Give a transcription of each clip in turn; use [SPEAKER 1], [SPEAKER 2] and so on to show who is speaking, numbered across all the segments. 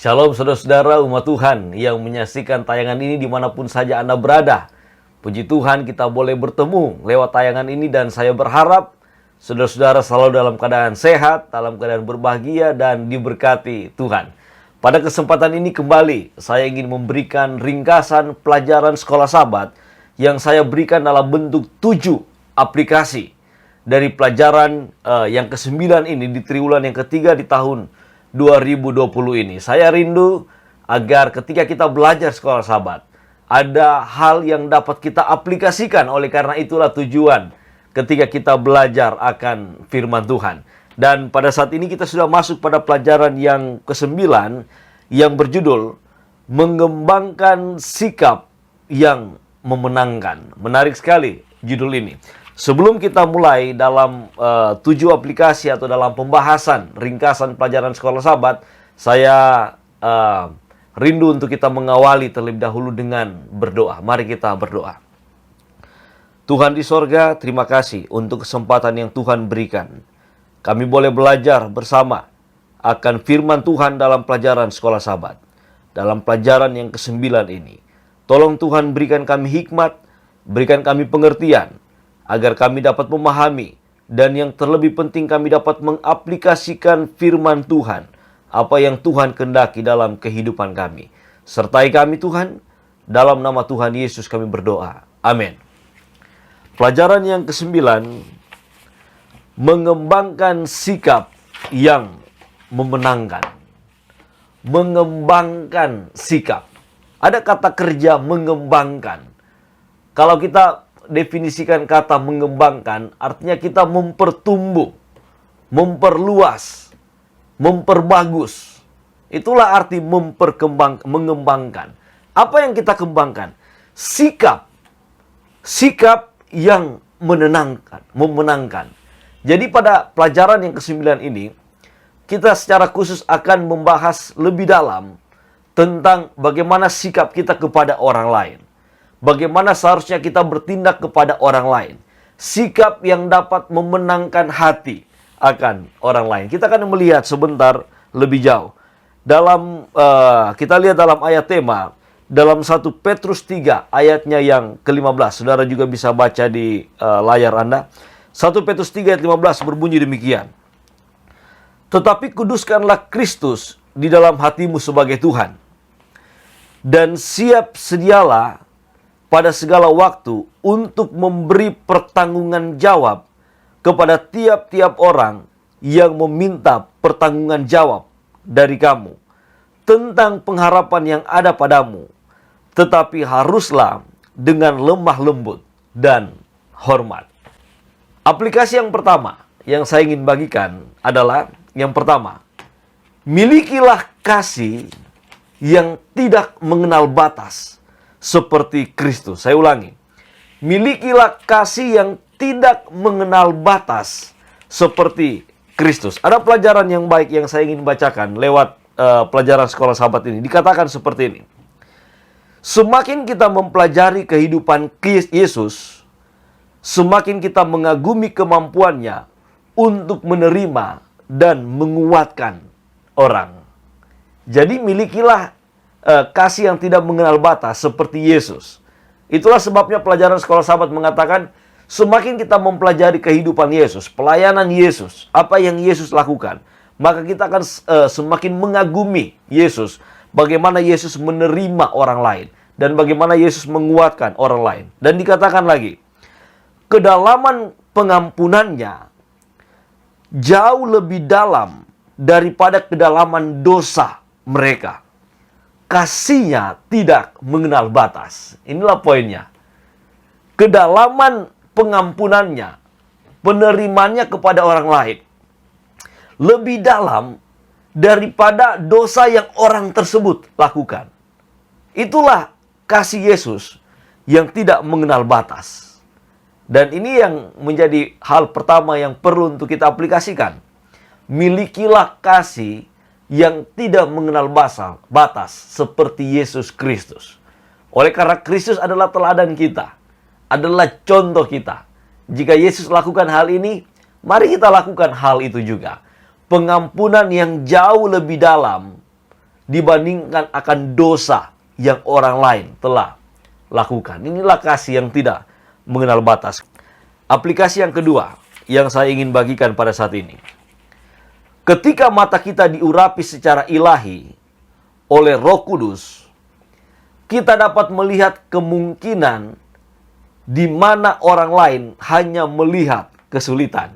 [SPEAKER 1] Shalom saudara-saudara umat Tuhan yang menyaksikan tayangan ini dimanapun saja Anda berada. Puji Tuhan kita boleh bertemu lewat tayangan ini dan saya berharap saudara-saudara selalu dalam keadaan sehat, dalam keadaan berbahagia dan diberkati Tuhan. Pada kesempatan ini kembali saya ingin memberikan ringkasan pelajaran sekolah Sabat yang saya berikan dalam bentuk 7 aplikasi dari pelajaran yang ke-9 ini di triwulan yang ketiga di tahun 2020 ini. Saya rindu agar ketika kita belajar sekolah Sabat, ada hal yang dapat kita aplikasikan. Oleh karena itulah tujuan ketika kita belajar akan firman Tuhan. Dan pada saat ini kita sudah masuk pada pelajaran yang ke-9 yang berjudul Mengembangkan Sikap yang Memenangkan. Menarik sekali judul ini. Sebelum kita mulai dalam 7 aplikasi atau dalam pembahasan ringkasan pelajaran sekolah Sabat, saya rindu untuk kita mengawali terlebih dahulu dengan berdoa. Mari kita berdoa. Tuhan di sorga, terima kasih untuk kesempatan yang Tuhan berikan. Kami boleh belajar bersama akan firman Tuhan dalam pelajaran sekolah Sabat. Dalam pelajaran yang ke-9 ini. Tolong Tuhan berikan kami hikmat, berikan kami pengertian, agar kami dapat memahami, dan yang terlebih penting kami dapat mengaplikasikan firman Tuhan, apa yang Tuhan kehendaki dalam kehidupan kami. Sertai kami Tuhan, dalam nama Tuhan Yesus kami berdoa. Amin. Pelajaran yang ke-9, mengembangkan sikap yang memenangkan. Mengembangkan sikap. Ada kata kerja mengembangkan. Kalau kita definisikan kata mengembangkan, artinya kita mempertumbuh, memperluas, memperbagus. Itulah arti mengembangkan. Apa yang kita kembangkan? Sikap. Sikap yang memenangkan. Jadi pada pelajaran yang ke-9 ini, kita secara khusus akan membahas lebih dalam tentang bagaimana sikap kita kepada orang lain. Bagaimana seharusnya kita bertindak kepada orang lain. Sikap yang dapat memenangkan hati akan orang lain. Kita akan melihat sebentar lebih jauh. Kita lihat dalam ayat tema, dalam 1 Petrus 3 ayatnya yang ke-15. Saudara juga bisa baca di layar Anda. 1 Petrus 3 ayat 15 berbunyi demikian. Tetapi kuduskanlah Kristus di dalam hatimu sebagai Tuhan. Dan siap sedialah pada segala waktu untuk memberi pertanggungan jawab kepada tiap-tiap orang yang meminta pertanggungan jawab dari kamu tentang pengharapan yang ada padamu, tetapi haruslah dengan lemah lembut dan hormat. Aplikasi yang pertama yang saya ingin bagikan adalah yang pertama, milikilah kasih yang tidak mengenal batas seperti Kristus. Saya ulangi. Milikilah kasih yang tidak mengenal batas seperti Kristus. Ada pelajaran yang baik yang saya ingin bacakan lewat pelajaran sekolah Sabat ini. Dikatakan seperti ini. Semakin kita mempelajari kehidupan Yesus, semakin kita mengagumi kemampuannya untuk menerima dan menguatkan orang. Jadi milikilah kasih yang tidak mengenal batas seperti Yesus. Itulah sebabnya pelajaran sekolah Sabat mengatakan semakin kita mempelajari kehidupan Yesus, pelayanan Yesus, apa yang Yesus lakukan, maka kita akan semakin mengagumi Yesus, bagaimana Yesus menerima orang lain dan bagaimana Yesus menguatkan orang lain. Dan dikatakan lagi, kedalaman pengampunannya jauh lebih dalam daripada kedalaman dosa mereka. Kasihnya tidak mengenal batas. Inilah poinnya. Kedalaman pengampunannya, penerimanya kepada orang lain, lebih dalam daripada dosa yang orang tersebut lakukan. Itulah kasih Yesus yang tidak mengenal batas. Dan ini yang menjadi hal pertama yang perlu untuk kita aplikasikan. Milikilah kasih yang tidak mengenal batas seperti Yesus Kristus. Oleh karena Kristus adalah teladan kita, adalah contoh kita. Jika Yesus lakukan hal ini, mari kita lakukan hal itu juga. Pengampunan yang jauh lebih dalam dibandingkan akan dosa yang orang lain telah lakukan. Inilah kasih yang tidak mengenal batas. Aplikasi yang kedua yang saya ingin bagikan pada saat ini. Ketika mata kita diurapi secara ilahi oleh Roh Kudus, kita dapat melihat kemungkinan di mana orang lain hanya melihat kesulitan.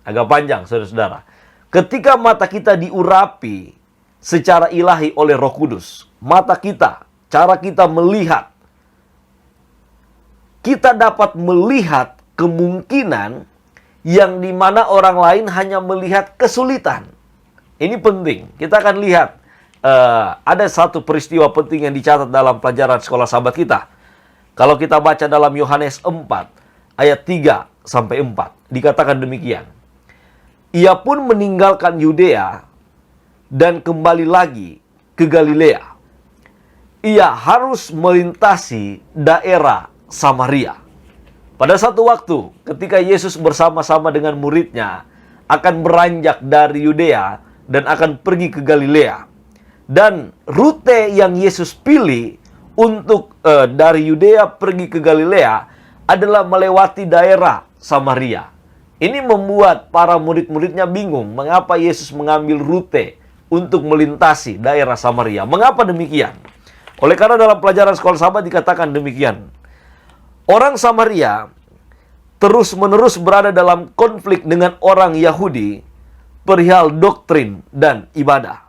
[SPEAKER 1] Agak panjang, saudara-saudara. Ketika mata kita diurapi secara ilahi oleh Roh Kudus, mata kita, cara kita melihat, kita dapat melihat kemungkinan yang dimana orang lain hanya melihat kesulitan. Ini penting. Kita akan lihat ada satu peristiwa penting yang dicatat dalam pelajaran sekolah sahabat kita. Kalau kita baca dalam Yohanes 4 ayat 3-4, dikatakan demikian. Ia pun meninggalkan Yudea dan kembali lagi ke Galilea. Ia harus melintasi daerah Samaria. Pada satu waktu, ketika Yesus bersama-sama dengan muridnya akan beranjak dari Yudea dan akan pergi ke Galilea. Dan rute yang Yesus pilih untuk dari Yudea pergi ke Galilea adalah melewati daerah Samaria. Ini membuat para murid-muridnya bingung mengapa Yesus mengambil rute untuk melintasi daerah Samaria. Mengapa demikian? Oleh karena dalam pelajaran sekolah sahabat dikatakan demikian. Orang Samaria terus-menerus berada dalam konflik dengan orang Yahudi perihal doktrin dan ibadah.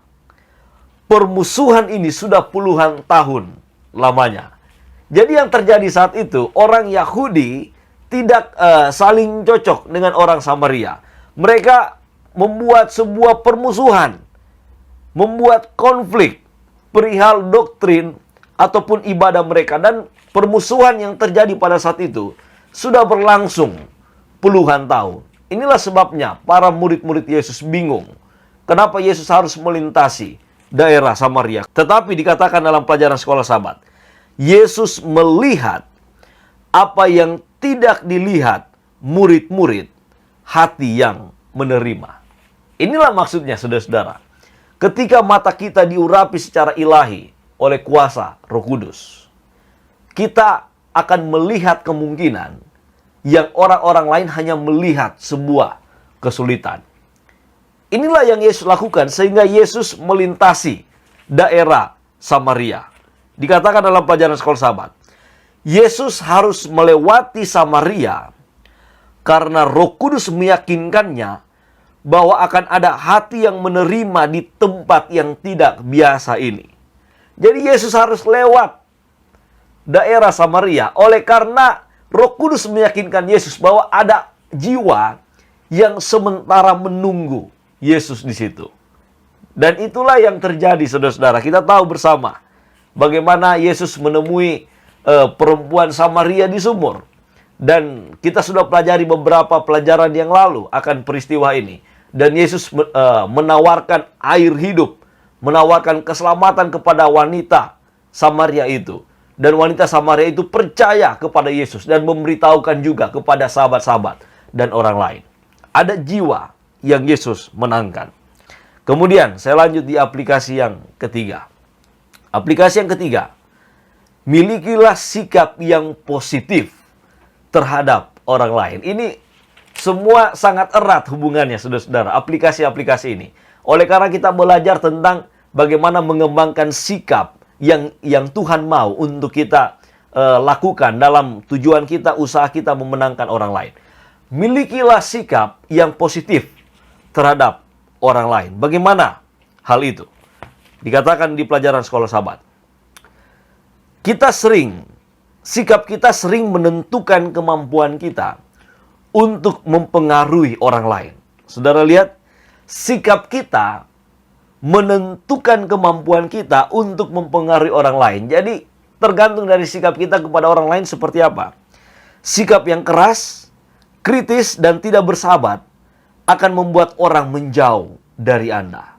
[SPEAKER 1] Permusuhan ini sudah puluhan tahun lamanya. Jadi yang terjadi saat itu, orang Yahudi tidak saling cocok dengan orang Samaria. Mereka membuat sebuah permusuhan, membuat konflik perihal doktrin ataupun ibadah mereka. Dan permusuhan yang terjadi pada saat itu sudah berlangsung puluhan tahun. Inilah sebabnya para murid-murid Yesus bingung. Kenapa Yesus harus melintasi daerah Samaria? Tetapi dikatakan dalam pelajaran sekolah sahabat, Yesus melihat apa yang tidak dilihat murid-murid hati yang menerima. Inilah maksudnya, saudara-saudara. Ketika mata kita diurapi secara ilahi oleh kuasa Roh Kudus, kita akan melihat kemungkinan yang orang-orang lain hanya melihat sebuah kesulitan. Inilah yang Yesus lakukan sehingga Yesus melintasi daerah Samaria. Dikatakan dalam pelajaran sekolah sahabat, Yesus harus melewati Samaria karena Roh Kudus meyakinkannya bahwa akan ada hati yang menerima di tempat yang tidak biasa ini. Jadi Yesus harus lewat daerah Samaria oleh karena Roh Kudus meyakinkan Yesus bahwa ada jiwa yang sementara menunggu Yesus di situ. Dan itulah yang terjadi, saudara-saudara. Kita tahu bersama bagaimana Yesus menemui perempuan Samaria di sumur. Dan kita sudah pelajari beberapa pelajaran yang lalu akan peristiwa ini. Dan Yesus menawarkan air hidup, menawarkan keselamatan kepada wanita Samaria itu. Dan wanita Samaria itu percaya kepada Yesus dan memberitahukan juga kepada sahabat-sahabat dan orang lain. Ada jiwa yang Yesus menangkan. Kemudian saya lanjut di aplikasi yang ketiga. Aplikasi yang ketiga, milikilah sikap yang positif terhadap orang lain. Ini semua sangat erat hubungannya, saudara-saudara, aplikasi-aplikasi ini. Oleh karena kita belajar tentang bagaimana mengembangkan sikap yang Tuhan mau untuk kita lakukan dalam tujuan kita, usaha kita memenangkan orang lain. Milikilah sikap yang positif terhadap orang lain. Bagaimana hal itu? Dikatakan di pelajaran sekolah sahabat. Sikap kita sering menentukan kemampuan kita untuk mempengaruhi orang lain. Saudara lihat, sikap kita menentukan kemampuan kita untuk mempengaruhi orang lain. Jadi tergantung dari sikap kita kepada orang lain seperti apa. Sikap yang keras, kritis, dan tidak bersahabat akan membuat orang menjauh dari Anda.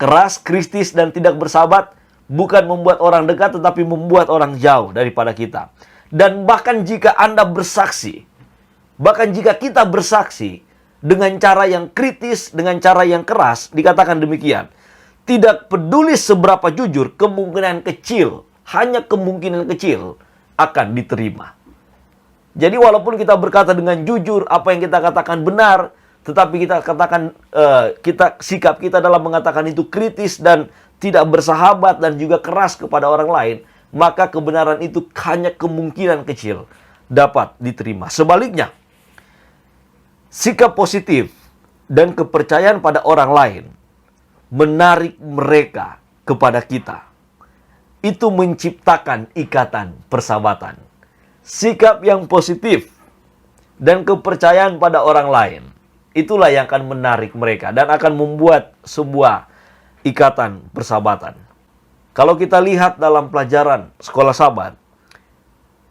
[SPEAKER 1] Keras, kritis, dan tidak bersahabat bukan membuat orang dekat, tetapi membuat orang jauh daripada kita. Dan bahkan jika Anda bersaksi, bahkan jika kita bersaksi dengan cara yang kritis, dengan cara yang keras, dikatakan demikian, Tidak peduli seberapa jujur, kemungkinan kecil, hanya kemungkinan kecil akan diterima. Jadi walaupun kita berkata dengan jujur, apa yang kita katakan benar, tetapi kita katakan sikap kita dalam mengatakan itu kritis dan tidak bersahabat dan juga keras kepada orang lain, maka kebenaran itu hanya kemungkinan kecil dapat diterima. Sebaliknya, sikap positif dan kepercayaan pada orang lain menarik mereka kepada kita. Itu menciptakan ikatan persahabatan. Sikap yang positif dan kepercayaan pada orang lain, itulah yang akan menarik mereka dan akan membuat sebuah ikatan persahabatan. Kalau kita lihat dalam pelajaran sekolah sahabat,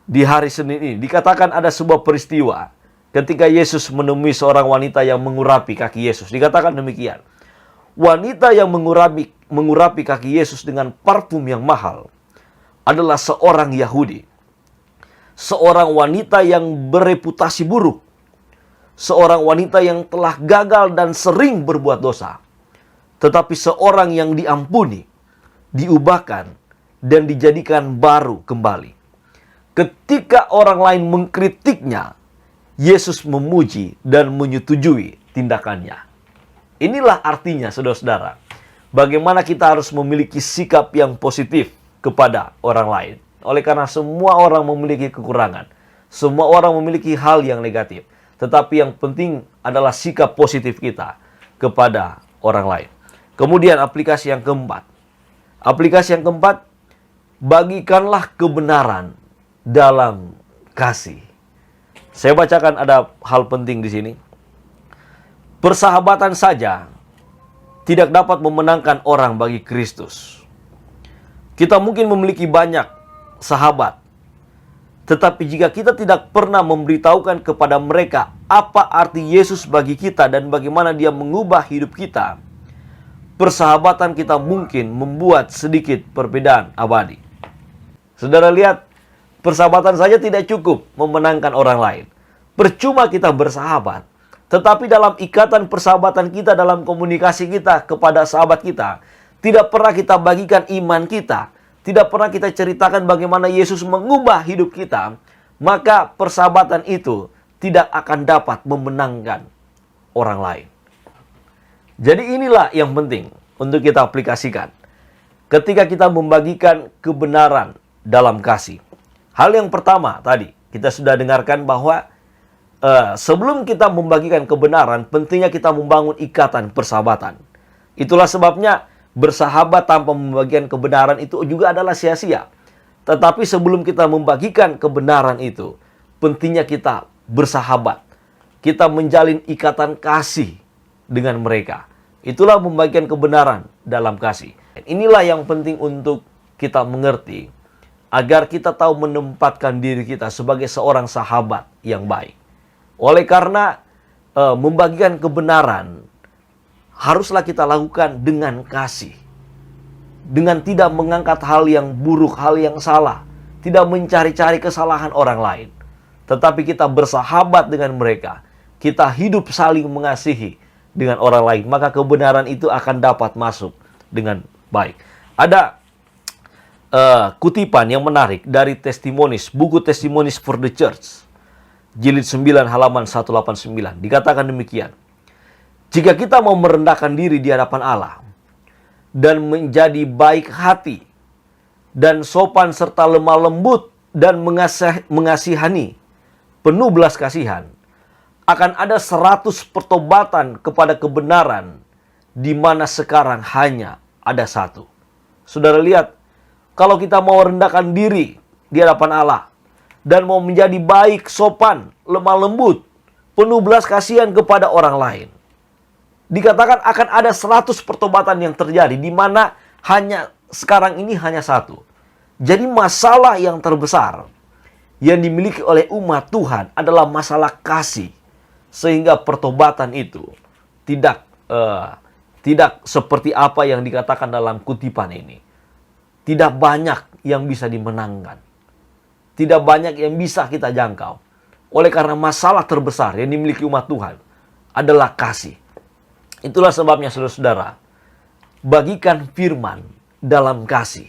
[SPEAKER 1] di hari Senin ini dikatakan ada sebuah peristiwa ketika Yesus menemui seorang wanita yang mengurapi kaki Yesus. Dikatakan demikian. Wanita yang mengurapi kaki Yesus dengan parfum yang mahal adalah seorang Yahudi. Seorang wanita yang bereputasi buruk. Seorang wanita yang telah gagal dan sering berbuat dosa. Tetapi seorang yang diampuni, diubahkan, dan dijadikan baru kembali. Ketika orang lain mengkritiknya, Yesus memuji dan menyetujui tindakannya. Inilah artinya, saudara-saudara, bagaimana kita harus memiliki sikap yang positif kepada orang lain. Oleh karena semua orang memiliki kekurangan. Semua orang memiliki hal yang negatif. Tetapi yang penting adalah sikap positif kita kepada orang lain. Kemudian aplikasi yang keempat. Aplikasi yang keempat, bagikanlah kebenaran dalam kasih. Saya bacakan ada hal penting di sini. Persahabatan saja tidak dapat memenangkan orang bagi Kristus. Kita mungkin memiliki banyak sahabat, tetapi jika kita tidak pernah memberitahukan kepada mereka apa arti Yesus bagi kita dan bagaimana Dia mengubah hidup kita, persahabatan kita mungkin membuat sedikit perbedaan abadi. Saudara lihat, persahabatan saja tidak cukup memenangkan orang lain. Percuma kita bersahabat, tetapi dalam ikatan persahabatan kita, dalam komunikasi kita kepada sahabat kita, tidak pernah kita bagikan iman kita, tidak pernah kita ceritakan bagaimana Yesus mengubah hidup kita, maka persahabatan itu tidak akan dapat memenangkan orang lain. Jadi inilah yang penting untuk kita aplikasikan ketika kita membagikan kebenaran dalam kasih. Hal yang pertama tadi, kita sudah dengarkan bahwa sebelum kita membagikan kebenaran, pentingnya kita membangun ikatan persahabatan. Itulah sebabnya bersahabat tanpa membagikan kebenaran itu juga adalah sia-sia. Tetapi sebelum kita membagikan kebenaran itu, pentingnya kita bersahabat. Kita menjalin ikatan kasih dengan mereka. Itulah membagikan kebenaran dalam kasih. Inilah yang penting untuk kita mengerti, agar kita tahu menempatkan diri kita sebagai seorang sahabat yang baik. Oleh karena membagikan kebenaran, haruslah kita lakukan dengan kasih. Dengan tidak mengangkat hal yang buruk, hal yang salah. Tidak mencari-cari kesalahan orang lain. Tetapi kita bersahabat dengan mereka. Kita hidup saling mengasihi dengan orang lain. Maka kebenaran itu akan dapat masuk dengan baik. Ada kutipan yang menarik dari Testimonies, buku Testimonies for the Church. Jilid 9 halaman 189. Dikatakan demikian. Jika kita mau merendahkan diri di hadapan Allah dan menjadi baik hati dan sopan serta lemah lembut dan mengasihani, penuh belas kasihan, akan ada 100 pertobatan kepada kebenaran di mana sekarang hanya ada satu. Saudara lihat, kalau kita mau rendahkan diri di hadapan Allah dan mau menjadi baik, sopan, lemah lembut, penuh belas kasihan kepada orang lain, dikatakan akan ada 100 pertobatan yang terjadi, di mana hanya sekarang ini hanya satu. Jadi masalah yang terbesar yang dimiliki oleh umat Tuhan adalah masalah kasih. Sehingga pertobatan itu tidak seperti apa yang dikatakan dalam kutipan ini. Tidak banyak yang bisa dimenangkan. Tidak banyak yang bisa kita jangkau. Oleh karena masalah terbesar yang dimiliki umat Tuhan adalah kasih. Itulah sebabnya saudara-saudara, bagikan firman dalam kasih.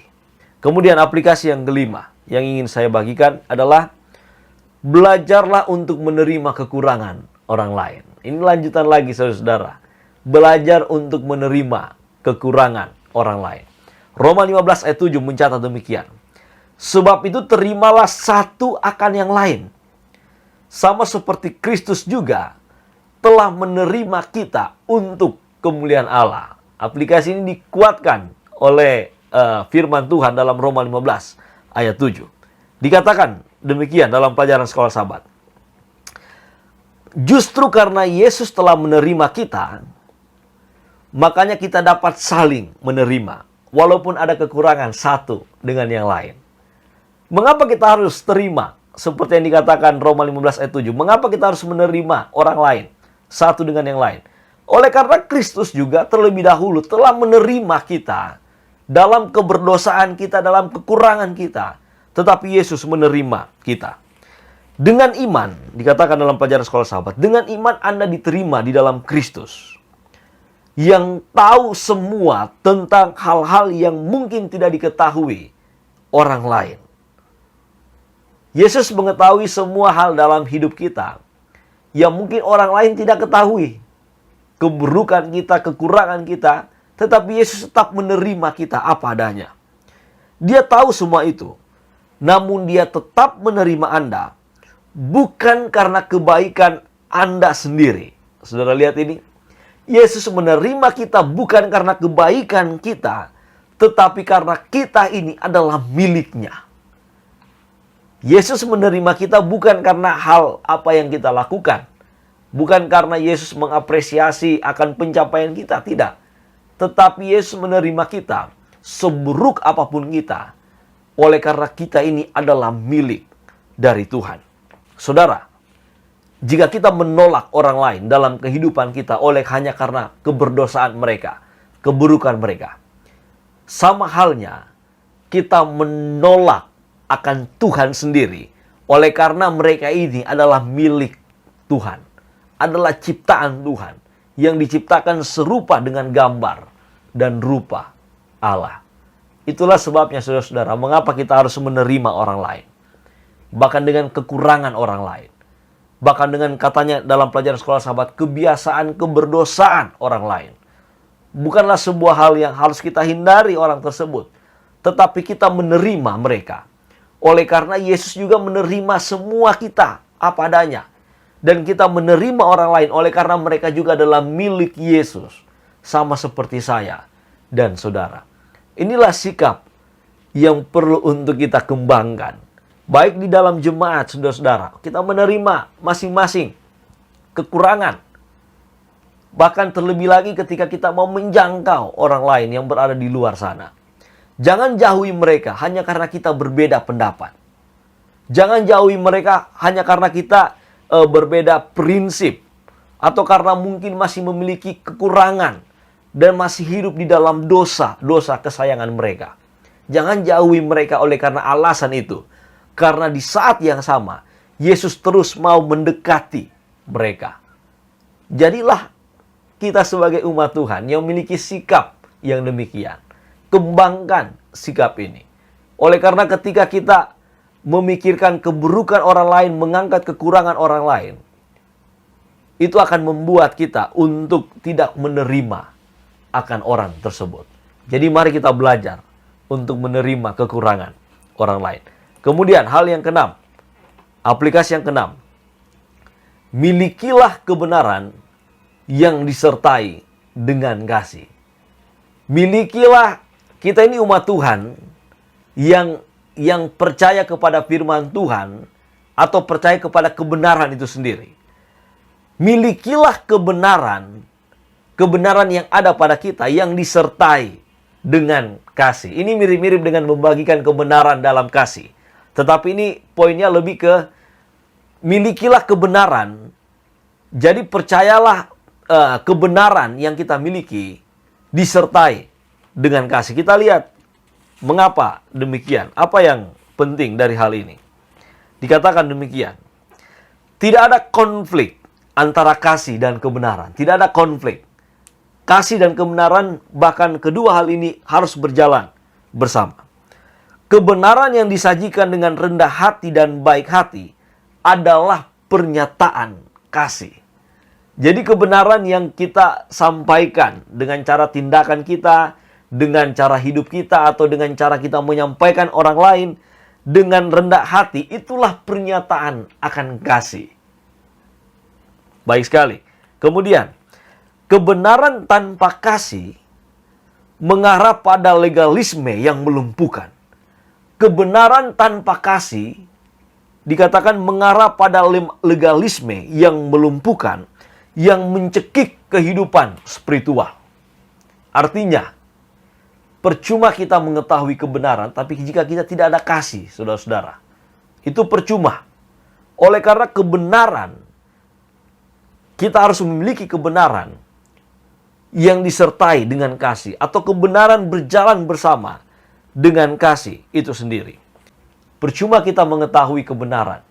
[SPEAKER 1] Kemudian aplikasi yang kelima yang ingin saya bagikan adalah belajarlah untuk menerima kekurangan orang lain. Ini lanjutan lagi saudara-saudara. Belajar untuk menerima kekurangan orang lain. Roma 15 ayat 7 mencatat demikian. Sebab itu terimalah satu akan yang lain. Sama seperti Kristus juga telah menerima kita untuk kemuliaan Allah. Aplikasi ini dikuatkan oleh firman Tuhan dalam Roma 15 ayat 7. Dikatakan demikian dalam pelajaran sekolah sahabat. Justru karena Yesus telah menerima kita, makanya kita dapat saling menerima. Walaupun ada kekurangan satu dengan yang lain. Mengapa kita harus terima? Seperti yang dikatakan Roma 15 ayat 7. Mengapa kita harus menerima orang lain satu dengan yang lain? Oleh karena Kristus juga terlebih dahulu telah menerima kita dalam keberdosaan kita, dalam kekurangan kita. Tetapi Yesus menerima kita. Dengan iman, dikatakan dalam pelajaran sekolah sahabat, dengan iman Anda diterima di dalam Kristus. Yang tahu semua tentang hal-hal yang mungkin tidak diketahui orang lain. Yesus mengetahui semua hal dalam hidup kita yang mungkin orang lain tidak ketahui. Keburukan kita, kekurangan kita, tetapi Yesus tetap menerima kita apa adanya. Dia tahu semua itu. Namun dia tetap menerima Anda bukan karena kebaikan Anda sendiri. Saudara lihat ini. Yesus menerima kita bukan karena kebaikan kita, tetapi karena kita ini adalah miliknya. Yesus menerima kita bukan karena hal apa yang kita lakukan. Bukan karena Yesus mengapresiasi akan pencapaian kita, tidak. Tetapi Yesus menerima kita, seburuk apapun kita, oleh karena kita ini adalah milik dari Tuhan. Saudara, jika kita menolak orang lain dalam kehidupan kita hanya karena keberdosaan mereka, keburukan mereka, sama halnya kita menolak akan Tuhan sendiri, oleh karena mereka ini adalah milik Tuhan, adalah ciptaan Tuhan, yang diciptakan serupa dengan gambar dan rupa Allah. Itulah sebabnya saudara-saudara, mengapa kita harus menerima orang lain. Bahkan dengan kekurangan orang lain. Bahkan dengan katanya dalam pelajaran sekolah sahabat, kebiasaan keberdosaan orang lain. Bukanlah sebuah hal yang harus kita hindari orang tersebut. Tetapi kita menerima mereka. Oleh karena Yesus juga menerima semua kita apa adanya. Dan kita menerima orang lain oleh karena mereka juga adalah milik Yesus. Sama seperti saya dan saudara. Inilah sikap yang perlu untuk kita kembangkan. Baik di dalam jemaat, saudara-saudara. Kita menerima masing-masing kekurangan. Bahkan terlebih lagi ketika kita mau menjangkau orang lain yang berada di luar sana. Jangan jauhi mereka hanya karena kita berbeda pendapat. Jangan jauhi mereka hanya karena kita berbeda prinsip. Atau karena mungkin masih memiliki kekurangan. Dan masih hidup di dalam dosa kesayangan mereka. Jangan jauhi mereka oleh karena alasan itu. Karena di saat yang sama, Yesus terus mau mendekati mereka. Jadilah kita sebagai umat Tuhan yang memiliki sikap yang demikian. Kembangkan sikap ini. Oleh karena ketika kita memikirkan keburukan orang lain, mengangkat kekurangan orang lain, itu akan membuat kita untuk tidak menerima akan orang tersebut. Jadi mari kita belajar untuk menerima kekurangan orang lain. Kemudian hal yang keenam, aplikasi yang keenam, milikilah kebenaran yang disertai dengan kasih. Milikilah, kita ini umat Tuhan yang percaya kepada firman Tuhan atau percaya kepada kebenaran itu sendiri. Milikilah kebenaran yang ada pada kita yang disertai dengan kasih. Ini mirip-mirip dengan membagikan kebenaran dalam kasih. Tetapi ini poinnya lebih ke milikilah kebenaran. Jadi percayalah kebenaran yang kita miliki disertai dengan kasih. Kita lihat mengapa demikian. Apa yang penting dari hal ini? Dikatakan demikian. Tidak ada konflik antara kasih dan kebenaran. Tidak ada konflik. Kasih dan kebenaran, bahkan kedua hal ini harus berjalan bersama. Kebenaran yang disajikan dengan rendah hati dan baik hati adalah pernyataan kasih. Jadi kebenaran yang kita sampaikan dengan cara tindakan kita, dengan cara hidup kita, atau dengan cara kita menyampaikan orang lain dengan rendah hati, itulah pernyataan akan kasih. Baik sekali. Kemudian, kebenaran tanpa kasih mengarah pada legalisme yang melumpuhkan. Kebenaran tanpa kasih dikatakan mengarah pada legalisme yang melumpuhkan, yang mencekik kehidupan spiritual. Artinya, percuma kita mengetahui kebenaran, tapi jika kita tidak ada kasih, saudara-saudara, itu percuma. Oleh karena kebenaran, kita harus memiliki kebenaran yang disertai dengan kasih, atau kebenaran berjalan bersama dengan kasih itu sendiri. Percuma kita mengetahui kebenaran,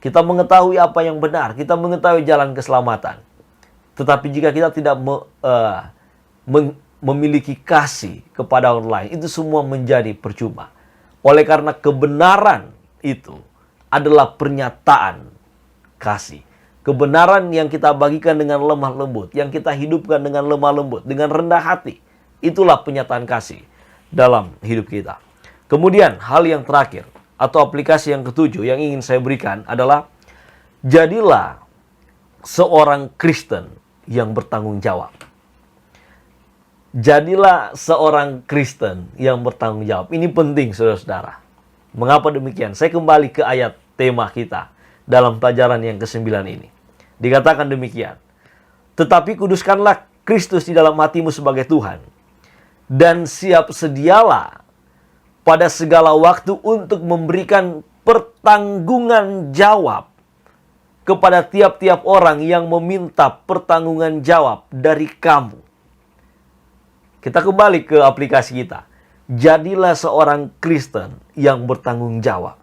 [SPEAKER 1] kita mengetahui apa yang benar, kita mengetahui jalan keselamatan, tetapi jika kita tidak memiliki kasih kepada orang lain, itu semua menjadi percuma. Oleh karena kebenaran itu adalah pernyataan kasih. Kebenaran yang kita bagikan dengan lemah lembut, yang kita hidupkan dengan lemah lembut, dengan rendah hati, itulah pernyataan kasih dalam hidup kita. Kemudian hal yang terakhir atau aplikasi yang ketujuh yang ingin saya berikan adalah, jadilah seorang Kristen yang bertanggung jawab. Jadilah seorang Kristen yang bertanggung jawab. Ini penting, saudara-saudara. Mengapa demikian? Saya kembali ke ayat tema kita dalam pelajaran yang ke-9 ini. Dikatakan demikian. Tetapi kuduskanlah Kristus di dalam hatimu sebagai Tuhan, dan siap sedialah pada segala waktu untuk memberikan pertanggungan jawab kepada tiap-tiap orang yang meminta pertanggungan jawab dari kamu. Kita kembali ke aplikasi kita. Jadilah seorang Kristen yang bertanggung jawab.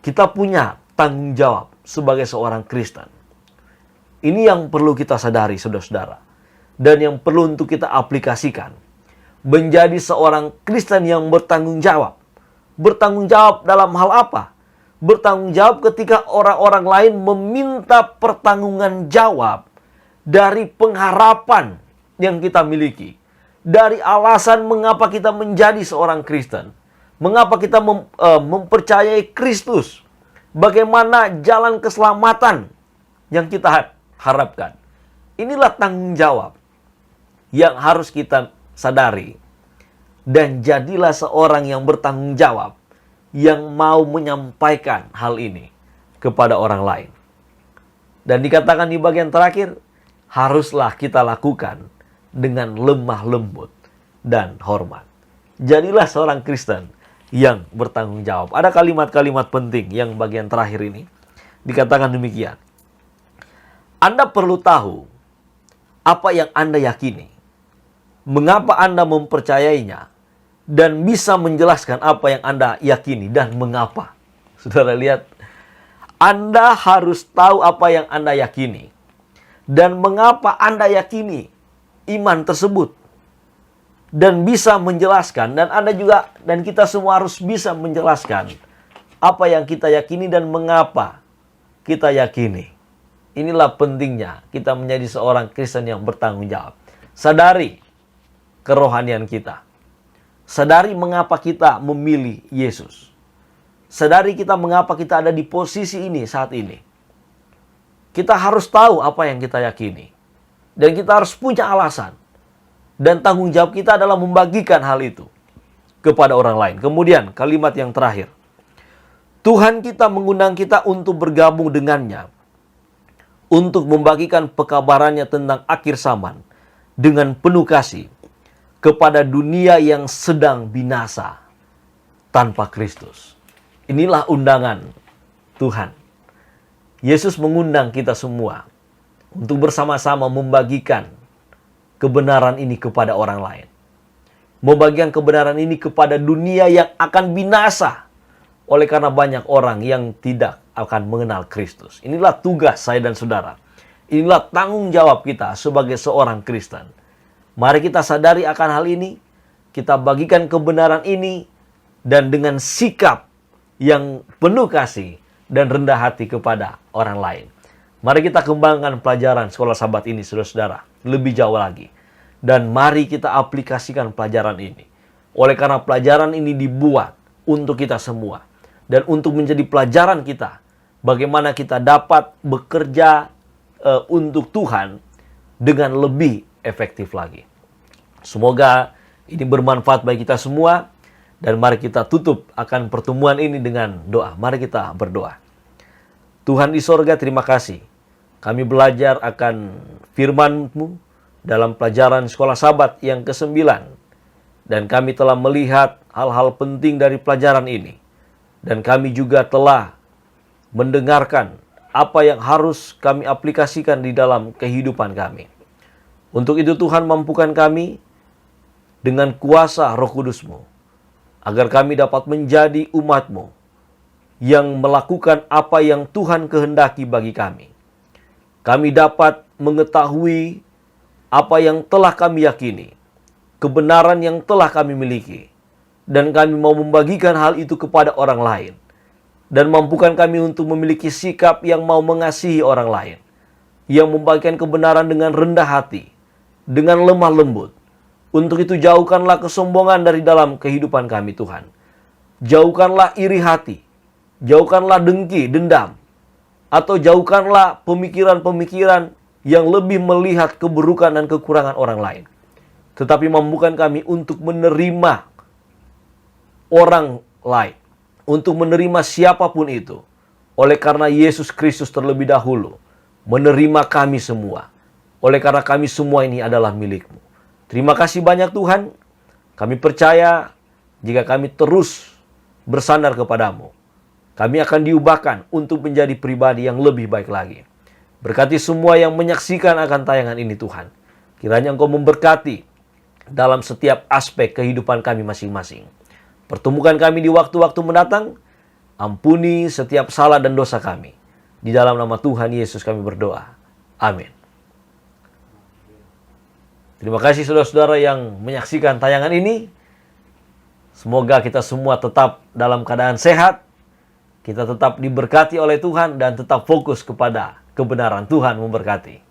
[SPEAKER 1] Kita punya tanggung jawab sebagai seorang Kristen. Ini yang perlu kita sadari, saudara-saudara. Dan yang perlu untuk kita aplikasikan. Menjadi seorang Kristen yang bertanggung jawab. Bertanggung jawab dalam hal apa? Bertanggung jawab ketika orang-orang lain meminta pertanggungan jawab dari pengharapan yang kita miliki. Dari alasan mengapa kita menjadi seorang Kristen. Mengapa kita mempercayai Kristus. Bagaimana jalan keselamatan yang kita harapkan. Inilah tanggung jawab yang harus kita sadari. Dan jadilah seorang yang bertanggung jawab, yang mau menyampaikan hal ini kepada orang lain. Dan dikatakan di bagian terakhir, haruslah kita lakukan dengan lemah lembut dan hormat. Jadilah seorang Kristen yang bertanggung jawab. Ada kalimat-kalimat penting yang bagian terakhir ini. Dikatakan demikian. Anda perlu tahu apa yang Anda yakini, mengapa Anda mempercayainya, dan bisa menjelaskan apa yang Anda yakini dan mengapa. Saudara lihat, Anda harus tahu apa yang Anda yakini dan mengapa Anda yakini iman tersebut, dan bisa menjelaskan, dan Anda juga dan kita semua harus bisa menjelaskan apa yang kita yakini dan mengapa kita yakini. Inilah pentingnya kita menjadi seorang Kristen yang bertanggung jawab. Sadari kerohanian kita. Sadari mengapa kita memilih Yesus. Sadari kita mengapa kita ada di posisi ini saat ini. Kita harus tahu apa yang kita yakini. Dan kita harus punya alasan. Dan tanggung jawab kita adalah membagikan hal itu kepada orang lain. Kemudian kalimat yang terakhir. Tuhan kita mengundang kita untuk bergabung dengannya, untuk membagikan pekabarannya tentang akhir zaman dengan penuh kasih kepada dunia yang sedang binasa tanpa Kristus. Inilah undangan Tuhan. Yesus mengundang kita semua untuk bersama-sama membagikan kebenaran ini kepada orang lain. Membagikan kebenaran ini kepada dunia yang akan binasa oleh karena banyak orang yang tidak akan mengenal Kristus. Inilah tugas saya dan saudara. Inilah tanggung jawab kita sebagai seorang Kristen. Mari kita sadari akan hal ini, kita bagikan kebenaran ini, dan dengan sikap yang penuh kasih dan rendah hati kepada orang lain. Mari kita kembangkan pelajaran sekolah Sabat ini, saudara-saudara, lebih jauh lagi. Dan mari kita aplikasikan pelajaran ini. Oleh karena pelajaran ini dibuat untuk kita semua. Dan untuk menjadi pelajaran kita, bagaimana kita dapat bekerja untuk Tuhan dengan lebih efektif lagi. Semoga ini bermanfaat bagi kita semua. Dan mari kita tutup akan pertemuan ini dengan doa. Mari kita berdoa. Tuhan di sorga, terima kasih. Kami belajar akan firman-Mu dalam pelajaran sekolah Sabat yang ke-9. Dan kami telah melihat hal-hal penting dari pelajaran ini. Dan kami juga telah mendengarkan apa yang harus kami aplikasikan di dalam kehidupan kami. Untuk itu Tuhan, mampukan kami dengan kuasa Roh Kudus-Mu, agar kami dapat menjadi umat-Mu yang melakukan apa yang Tuhan kehendaki bagi kami. Kami dapat mengetahui apa yang telah kami yakini, kebenaran yang telah kami miliki, dan kami mau membagikan hal itu kepada orang lain. Dan mampukan kami untuk memiliki sikap yang mau mengasihi orang lain, yang membagikan kebenaran dengan rendah hati, dengan lemah lembut. Untuk itu jauhkanlah kesombongan dari dalam kehidupan kami, Tuhan. Jauhkanlah iri hati, jauhkanlah dengki, dendam, atau jauhkanlah pemikiran-pemikiran yang lebih melihat keburukan dan kekurangan orang lain. Tetapi mampukan kami untuk menerima orang lain, untuk menerima siapapun itu. Oleh karena Yesus Kristus terlebih dahulu menerima kami semua. Oleh karena kami semua ini adalah milik-Mu. Terima kasih banyak Tuhan. Kami percaya jika kami terus bersandar kepadamu, kami akan diubahkan untuk menjadi pribadi yang lebih baik lagi. Berkati semua yang menyaksikan akan tayangan ini Tuhan. Kiranya Engkau memberkati dalam setiap aspek kehidupan kami masing-masing. Pertemukan kami di waktu-waktu mendatang. Ampuni setiap salah dan dosa kami. Di dalam nama Tuhan Yesus kami berdoa. Amin. Terima kasih saudara-saudara yang menyaksikan tayangan ini. Semoga kita semua tetap dalam keadaan sehat. Kita tetap diberkati oleh Tuhan dan tetap fokus kepada kebenaran. Tuhan memberkati.